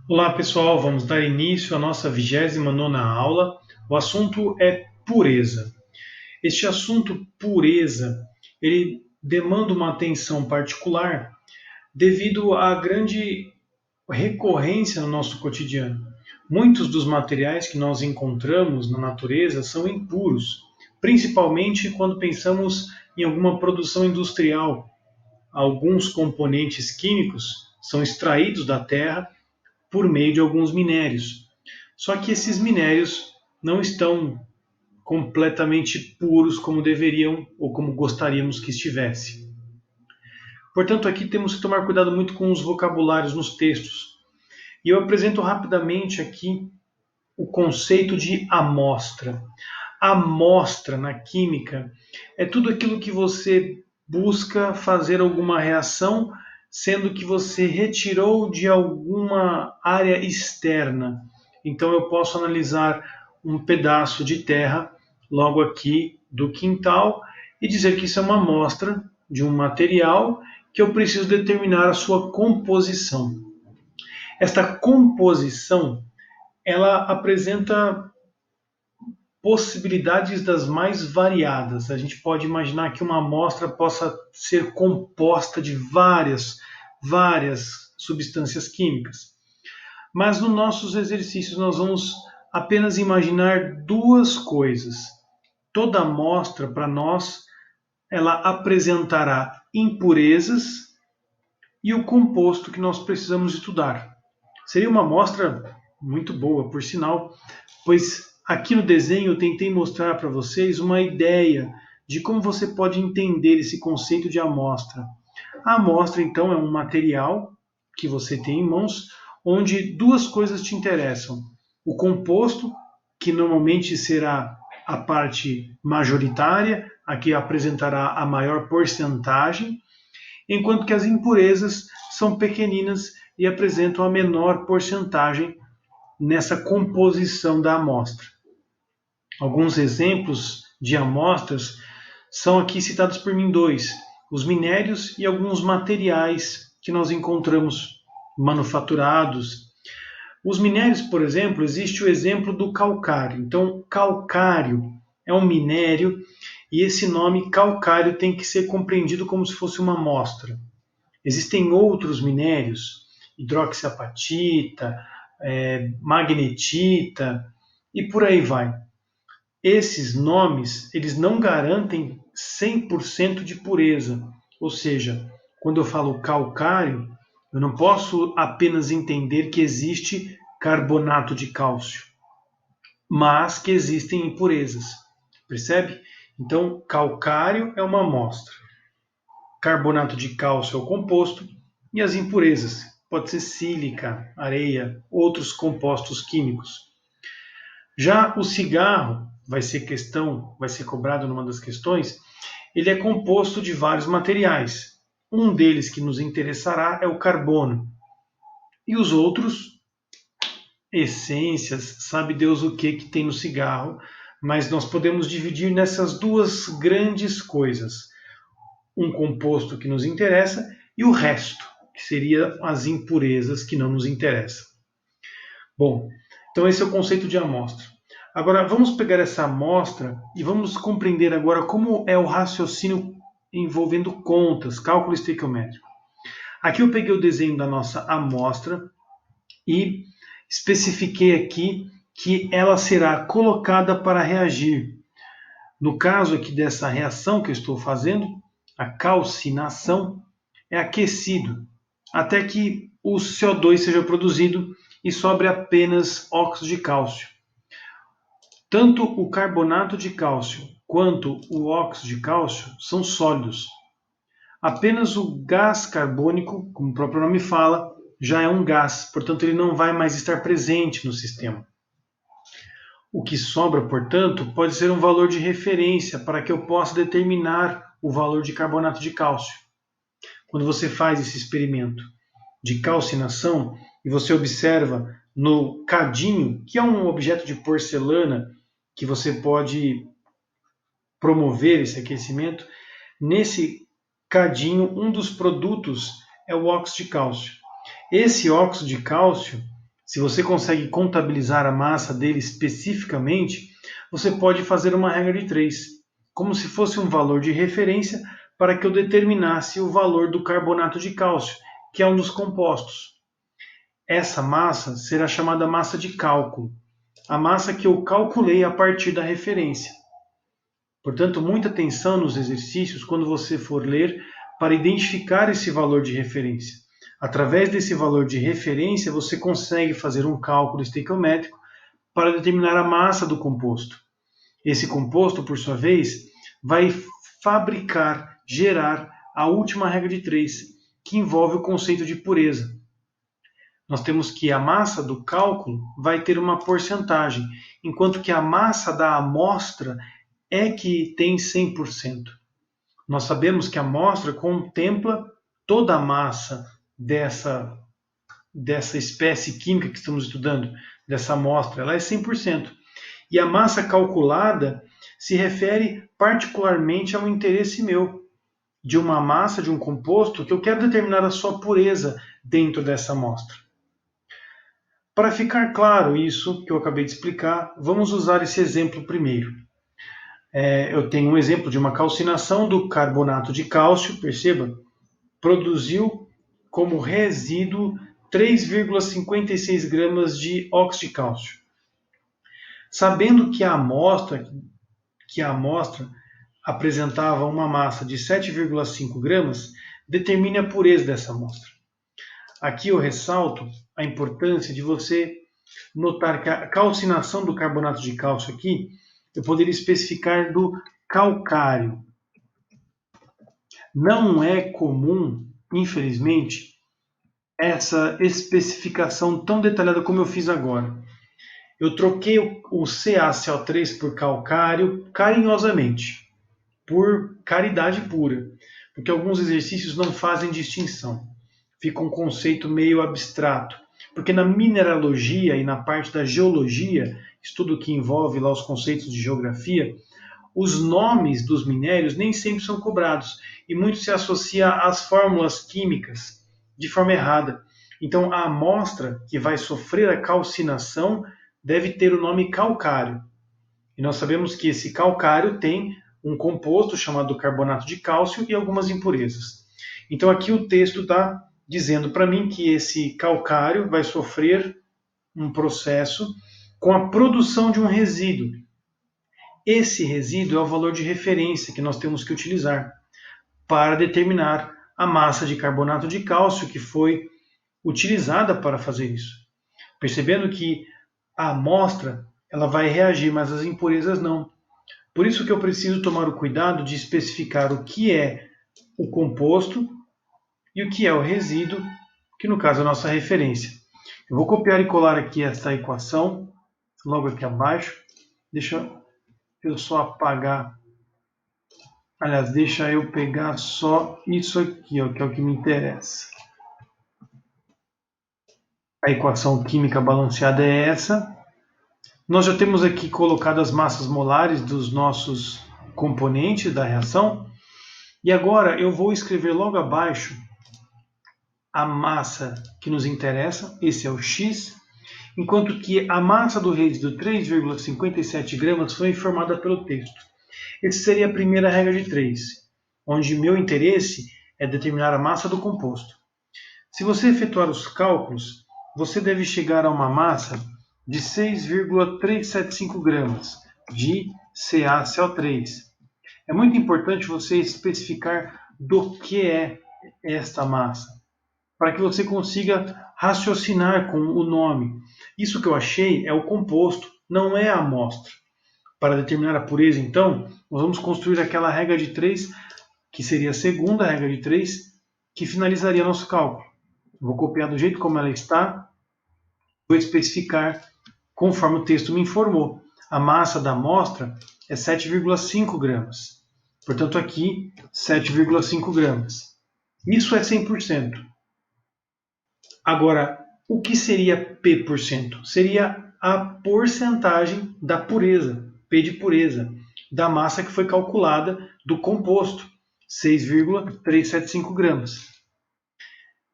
Olá pessoal, vamos dar início à nossa 29ª aula. O assunto é pureza. Este assunto pureza, ele demanda uma atenção particular devido à grande recorrência no nosso cotidiano. Muitos dos materiais que nós encontramos na natureza são impuros, principalmente quando pensamos em alguma produção industrial. Alguns componentes químicos são extraídos da terra por meio de alguns minérios. Só que esses minérios não estão completamente puros como deveriam ou como gostaríamos que estivesse. Portanto, aqui temos que tomar cuidado muito com os vocabulários nos textos. E eu apresento rapidamente aqui o conceito de amostra. Amostra na química é tudo aquilo que você busca fazer alguma reação, sendo que você retirou de alguma área externa. Então eu posso analisar um pedaço de terra logo aqui do quintal e dizer que isso é uma amostra de um material que eu preciso determinar a sua composição. Esta composição, ela apresenta possibilidades das mais variadas. A gente pode imaginar que uma amostra possa ser composta de várias substâncias químicas. Mas nos nossos exercícios nós vamos apenas imaginar duas coisas. Toda amostra para nós ela apresentará impurezas e o composto que nós precisamos estudar. Seria uma amostra muito boa, por sinal, pois aqui no desenho eu tentei mostrar para vocês uma ideia de como você pode entender esse conceito de amostra. A amostra, então, é um material que você tem em mãos, onde duas coisas te interessam. O composto, que normalmente será a parte majoritária, a que apresentará a maior porcentagem, enquanto que as impurezas são pequeninas e apresentam a menor porcentagem nessa composição da amostra. Alguns exemplos de amostras são aqui citados por mim dois: os minérios e alguns materiais que nós encontramos manufaturados. Os minérios, por exemplo, existe o exemplo do calcário. Então, calcário é um minério e esse nome calcário tem que ser compreendido como se fosse uma amostra. Existem outros minérios, hidroxiapatita, magnetita e por aí vai. Esses nomes, eles não garantem 100% de pureza. Ou seja, quando eu falo calcário, eu não posso apenas entender que existe carbonato de cálcio, mas que existem impurezas. Percebe? Então, calcário é uma amostra. Carbonato de cálcio é o composto e as impurezas. Pode ser sílica, areia, outros compostos químicos. Já o cigarro, vai ser cobrado numa das questões, ele é composto de vários materiais. Um deles que nos interessará é o carbono. E os outros, essências, sabe Deus o que tem no cigarro, mas nós podemos dividir nessas duas grandes coisas. Um composto que nos interessa e o resto, que seria as impurezas que não nos interessam. Bom, então esse é o conceito de amostra. Agora vamos pegar essa amostra e vamos compreender agora como é o raciocínio envolvendo contas, cálculo estequiométrico. Aqui eu peguei o desenho da nossa amostra e especifiquei aqui que ela será colocada para reagir. No caso aqui dessa reação que eu estou fazendo, a calcinação, é aquecido até que o CO2 seja produzido e sobre apenas óxido de cálcio. Tanto o carbonato de cálcio quanto o óxido de cálcio são sólidos. Apenas o gás carbônico, como o próprio nome fala, já é um gás, portanto ele não vai mais estar presente no sistema. O que sobra, portanto, pode ser um valor de referência para que eu possa determinar o valor de carbonato de cálcio. Quando você faz esse experimento de calcinação e você observa no cadinho, que é um objeto de porcelana que você pode promover esse aquecimento, nesse cadinho um dos produtos é o óxido de cálcio. Esse óxido de cálcio Se você consegue contabilizar a massa dele especificamente, você pode fazer uma regra de 3, como se fosse um valor de referência para que eu determinasse o valor do carbonato de cálcio, que é um dos compostos. Essa massa será chamada massa de cálculo, a massa que eu calculei a partir da referência. Portanto, muita atenção nos exercícios quando você for ler para identificar esse valor de referência. Através desse valor de referência, você consegue fazer um cálculo estequiométrico para determinar a massa do composto. Esse composto, por sua vez, vai fabricar, gerar a última regra de 3, que envolve o conceito de pureza. Nós temos que a massa do cálculo vai ter uma porcentagem, enquanto que a massa da amostra é que tem 100%. Nós sabemos que a amostra contempla toda a massa dessa espécie química que estamos estudando, dessa amostra, ela é 100%. E a massa calculada se refere particularmente ao interesse meu, de uma massa, de um composto, que eu quero determinar a sua pureza dentro dessa amostra. Para ficar claro isso que eu acabei de explicar, vamos usar esse exemplo primeiro. Eu tenho um exemplo de uma calcinação do carbonato de cálcio, perceba, produziu como resíduo 3,56 gramas de óxido de cálcio. Sabendo que a amostra apresentava uma massa de 7,5 gramas, determine a pureza dessa amostra. Aqui eu ressalto a importância de você notar que a calcinação do carbonato de cálcio aqui, eu poderia especificar do calcário. Não é comum, infelizmente, essa especificação tão detalhada como eu fiz agora. Eu troquei o CaCO3 por calcário carinhosamente, por caridade pura, porque alguns exercícios não fazem distinção. Fica um conceito meio abstrato, porque na mineralogia e na parte da geologia, estudo que envolve lá os conceitos de geografia, os nomes dos minérios nem sempre são cobrados e muito se associa às fórmulas químicas de forma errada. Então a amostra que vai sofrer a calcinação deve ter o nome calcário. E nós sabemos que esse calcário tem um composto chamado carbonato de cálcio e algumas impurezas. Então aqui o texto está dizendo para mim que esse calcário vai sofrer um processo com a produção de um resíduo. Esse resíduo é o valor de referência que nós temos que utilizar para determinar a massa de carbonato de cálcio que foi utilizada para fazer isso. Percebendo que a amostra ela vai reagir, mas as impurezas não. Por isso que eu preciso tomar o cuidado de especificar o que é o composto e o que é o resíduo, que no caso é a nossa referência. Eu vou copiar e colar aqui esta equação, logo aqui abaixo. Deixa eu só apagar. Aliás, deixa eu pegar só isso aqui, ó, que é o que me interessa. A equação química balanceada é essa. Nós já temos aqui colocado as massas molares dos nossos componentes da reação. E agora eu vou escrever logo abaixo a massa que nos interessa, esse é o X, enquanto que a massa do resíduo 3,57 gramas foi informada pelo texto. Essa seria a primeira regra de 3, onde meu interesse é determinar a massa do composto. Se você efetuar os cálculos, você deve chegar a uma massa de 6,375 gramas de CaCO3. É muito importante você especificar do que é esta massa, para que você consiga raciocinar com o nome. Isso que eu achei é o composto, não é a amostra. Para determinar a pureza, então, nós vamos construir aquela regra de 3, que seria a segunda regra de 3, que finalizaria nosso cálculo. Vou copiar do jeito como ela está, vou especificar conforme o texto me informou. A massa da amostra é 7,5 gramas. Portanto, aqui, 7,5 gramas. Isso é 100%. Agora, o que seria P%? Seria a porcentagem da pureza, P de pureza, da massa que foi calculada do composto, 6,375 gramas.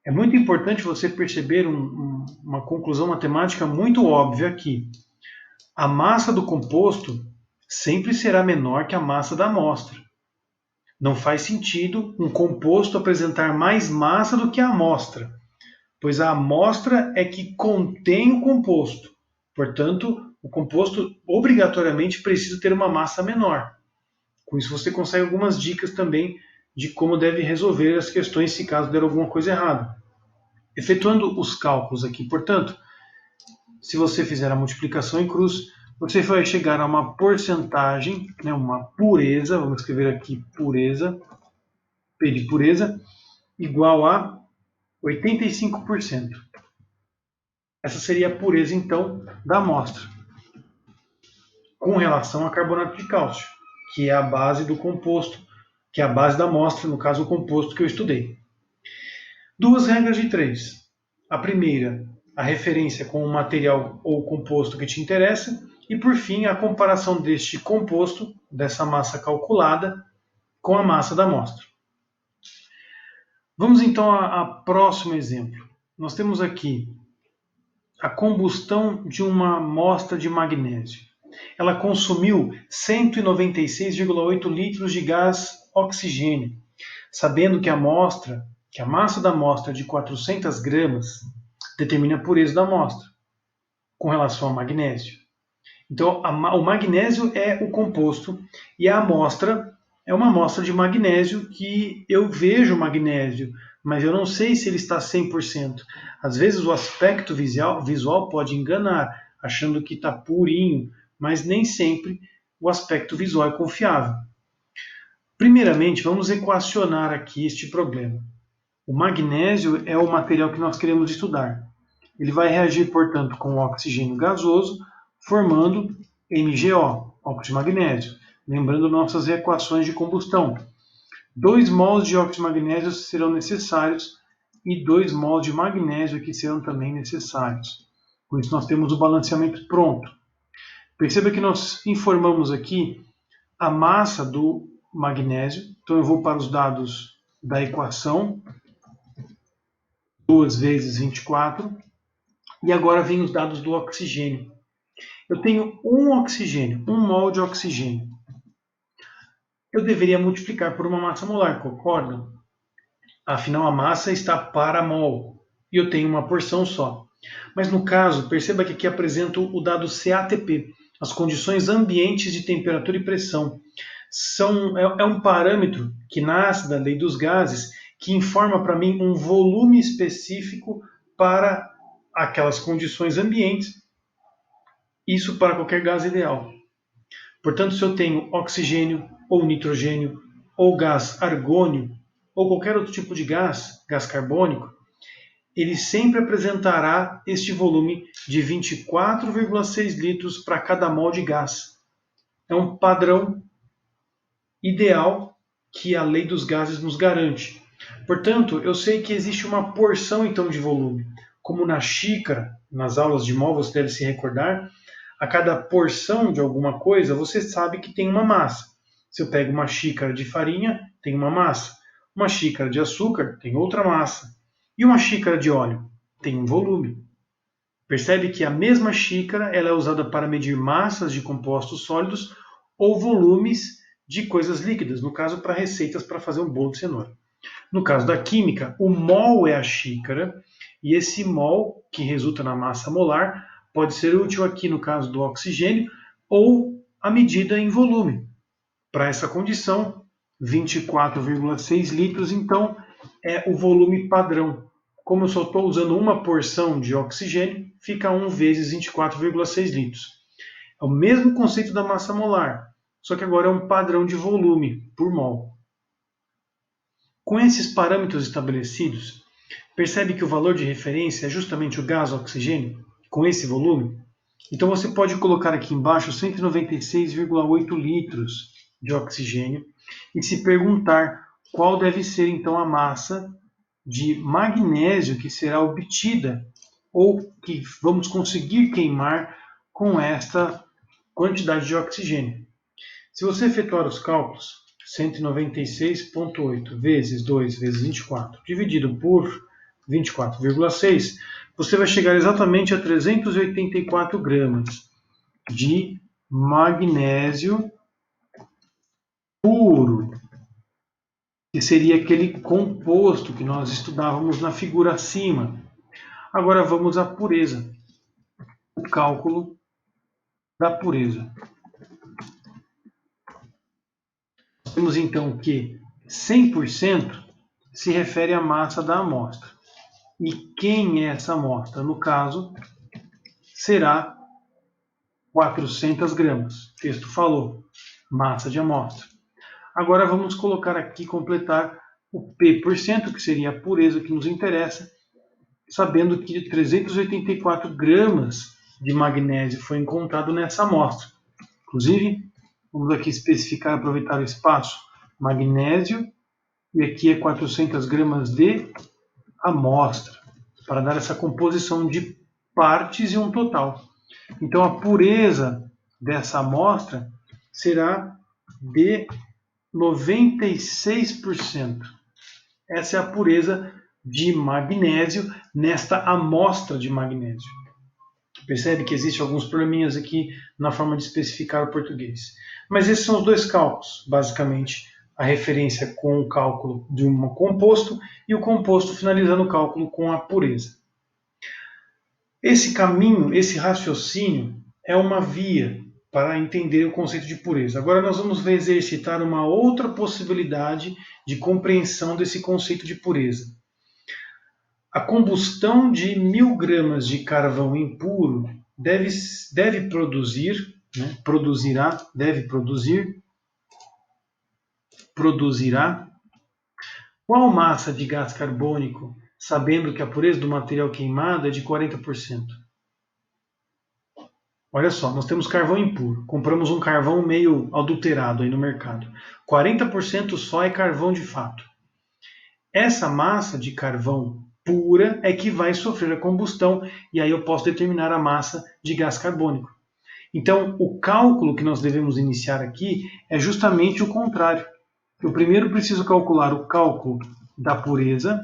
É muito importante você perceber uma conclusão matemática muito óbvia aqui. A massa do composto sempre será menor que a massa da amostra. Não faz sentido um composto apresentar mais massa do que a amostra, pois a amostra é que contém o composto. Portanto, o composto obrigatoriamente precisa ter uma massa menor. Com isso você consegue algumas dicas também de como deve resolver as questões se caso der alguma coisa errada. Efetuando os cálculos aqui, portanto, se você fizer a multiplicação em cruz, você vai chegar a uma porcentagem, né, uma pureza, vamos escrever aqui pureza, P de pureza, igual a 85%. Essa seria a pureza, então, da amostra, com relação a carbonato de cálcio, que é a base do composto, que é a base da amostra, no caso o composto que eu estudei. Duas regras de 3. A primeira, a referência com o material ou composto que te interessa, e por fim, a comparação deste composto, dessa massa calculada, com a massa da amostra. Vamos então ao próximo exemplo. Nós temos aqui a combustão de uma amostra de magnésio. Ela consumiu 196,8 litros de gás oxigênio, sabendo que a massa da amostra é de 400 gramas determina a pureza da amostra com relação ao magnésio. Então, o magnésio é o composto e a amostra é uma amostra de magnésio que eu vejo magnésio, mas eu não sei se ele está 100%. Às vezes o aspecto visual pode enganar, achando que está purinho, mas nem sempre o aspecto visual é confiável. Primeiramente, vamos equacionar aqui este problema. O magnésio é o material que nós queremos estudar. Ele vai reagir, portanto, com o oxigênio gasoso, formando MgO, óxido de magnésio. Lembrando nossas equações de combustão. 2 mols de óxido de magnésio serão necessários e 2 mols de magnésio aqui serão também necessários. Por isso nós temos o balanceamento pronto. Perceba que nós informamos aqui a massa do magnésio. Então eu vou para os dados da equação. 2 vezes 24. E agora vem os dados do oxigênio. Eu tenho um oxigênio, 1 mol de oxigênio. Eu deveria multiplicar por uma massa molar, concordam? Afinal, a massa está para mol e eu tenho uma porção só. Mas no caso, perceba que aqui apresento o dado CATP, as condições ambientes de temperatura e pressão. É um parâmetro que nasce da lei dos gases, que informa para mim um volume específico para aquelas condições ambientes, isso para qualquer gás ideal. Portanto, se eu tenho oxigênio, ou nitrogênio, ou gás argônio, ou qualquer outro tipo de gás carbônico, ele sempre apresentará este volume de 24,6 litros para cada mol de gás. É um padrão ideal que a lei dos gases nos garante. Portanto, eu sei que existe uma porção então de volume. Como na xícara, nas aulas de mol você deve se recordar, a cada porção de alguma coisa você sabe que tem uma massa. Se eu pego uma xícara de farinha, tem uma massa. Uma xícara de açúcar tem outra massa. E uma xícara de óleo tem um volume. Percebe que a mesma xícara ela é usada para medir massas de compostos sólidos ou volumes de coisas líquidas, no caso para receitas para fazer um bolo de cenoura. No caso da química, o mol é a xícara e esse mol, que resulta na massa molar, pode ser útil aqui no caso do oxigênio ou a medida em volume. Para essa condição, 24,6 litros, então, é o volume padrão. Como eu só estou usando uma porção de oxigênio, fica 1 vezes 24,6 litros. É o mesmo conceito da massa molar, só que agora é um padrão de volume por mol. Com esses parâmetros estabelecidos, percebe que o valor de referência é justamente o gás oxigênio, com esse volume? Então você pode colocar aqui embaixo 196,8 litros de oxigênio e se perguntar qual deve ser então a massa de magnésio que será obtida ou que vamos conseguir queimar com esta quantidade de oxigênio. Se você efetuar os cálculos, 196,8 vezes 2 vezes 24 dividido por 24,6, você vai chegar exatamente a 384 gramas de magnésio puro, que seria aquele composto que nós estudávamos na figura acima. Agora vamos à pureza, o cálculo da pureza. Temos então que 100% se refere à massa da amostra. E quem é essa amostra? No caso, será 400 gramas. O texto falou, massa de amostra. Agora vamos colocar aqui, completar o P%, que seria a pureza que nos interessa, sabendo que 384 gramas de magnésio foi encontrado nessa amostra. Inclusive, vamos aqui especificar, aproveitar o espaço, magnésio, e aqui é 400 gramas de amostra, para dar essa composição de partes e um total. Então, a pureza dessa amostra será de 96%. Essa é a pureza de magnésio nesta amostra de magnésio. Percebe que existem alguns probleminhas aqui na forma de especificar o português. Mas esses são os dois cálculos, basicamente. A referência com o cálculo de um composto e o composto finalizando o cálculo com a pureza. Esse caminho, esse raciocínio, é uma via para entender o conceito de pureza. Agora nós vamos exercitar uma outra possibilidade de compreensão desse conceito de pureza. A combustão de 1000 gramas de carvão impuro deve produzir, produzirá qual massa de gás carbônico, sabendo que a pureza do material queimado é de 40%? Olha só, nós temos carvão impuro. Compramos um carvão meio adulterado aí no mercado. 40% só é carvão de fato. Essa massa de carvão pura é que vai sofrer a combustão e aí eu posso determinar a massa de gás carbônico. Então, o cálculo que nós devemos iniciar aqui é justamente o contrário. Eu primeiro preciso calcular o cálculo da pureza.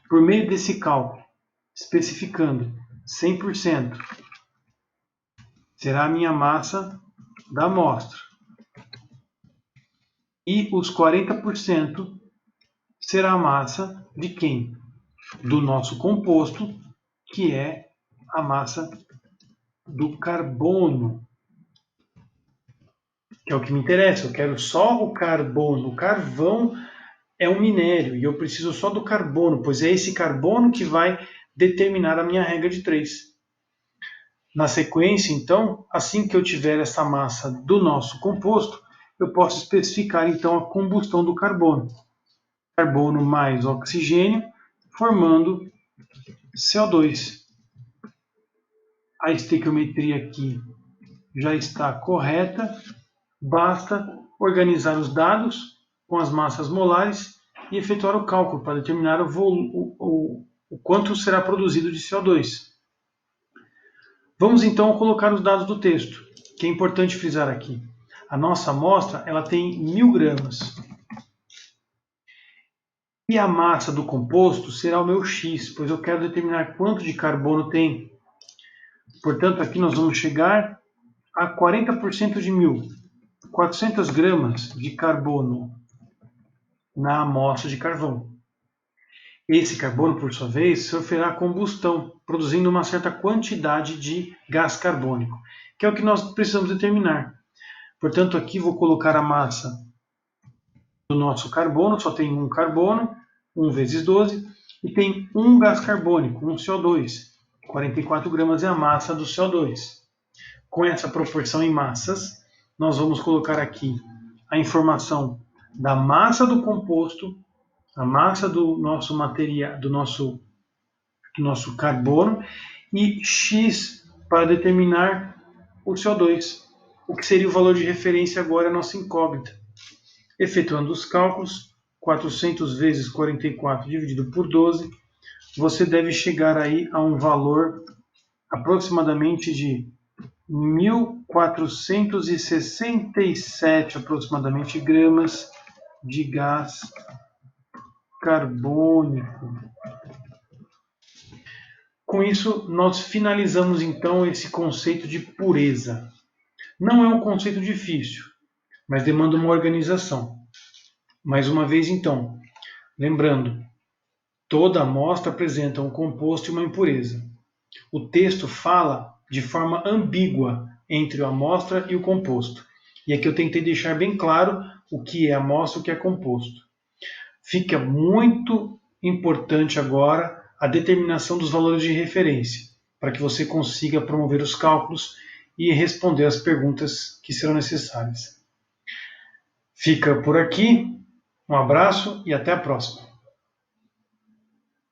Por meio desse cálculo, especificando 100%, será a minha massa da amostra. E os 40% será a massa de quem? Do nosso composto, que é a massa do carbono. Que é o que me interessa, eu quero só o carbono. O carvão é um minério e eu preciso só do carbono, pois é esse carbono que vai determinar a minha regra de 3. Na sequência, então, assim que eu tiver essa massa do nosso composto, eu posso especificar então a combustão do carbono. Carbono mais oxigênio, formando CO2. A estequiometria aqui já está correta, basta organizar os dados com as massas molares e efetuar o cálculo para determinar o quanto será produzido de CO2. Vamos então colocar os dados do texto, que é importante frisar aqui. A nossa amostra ela tem 1000 gramas. E a massa do composto será o meu X, pois eu quero determinar quanto de carbono tem. Portanto, aqui nós vamos chegar a 40% de 1000. 400 gramas de carbono na amostra de carvão. Esse carbono, por sua vez, sofrerá combustão, produzindo uma certa quantidade de gás carbônico, que é o que nós precisamos determinar. Portanto, aqui vou colocar a massa do nosso carbono, só tem um carbono, 1 vezes 12, e tem um gás carbônico, um CO2. 44 gramas é a massa do CO2. Com essa proporção em massas, nós vamos colocar aqui a informação da massa do composto, a massa do nosso material, do nosso carbono, e X para determinar o CO2, o que seria o valor de referência agora, a nossa incógnita. Efetuando os cálculos, 400 vezes 44 dividido por 12, você deve chegar aí a um valor aproximadamente de 1.467 aproximadamente gramas de gás carbônico. Com isso, nós finalizamos então esse conceito de pureza. Não é um conceito difícil, mas demanda uma organização. Mais uma vez, então, lembrando, toda amostra apresenta um composto e uma impureza. O texto fala de forma ambígua entre a amostra e o composto. E aqui eu tentei deixar bem claro o que é amostra e o que é composto. Fica muito importante agora a determinação dos valores de referência, para que você consiga promover os cálculos e responder as perguntas que serão necessárias. Fica por aqui, um abraço e até a próxima.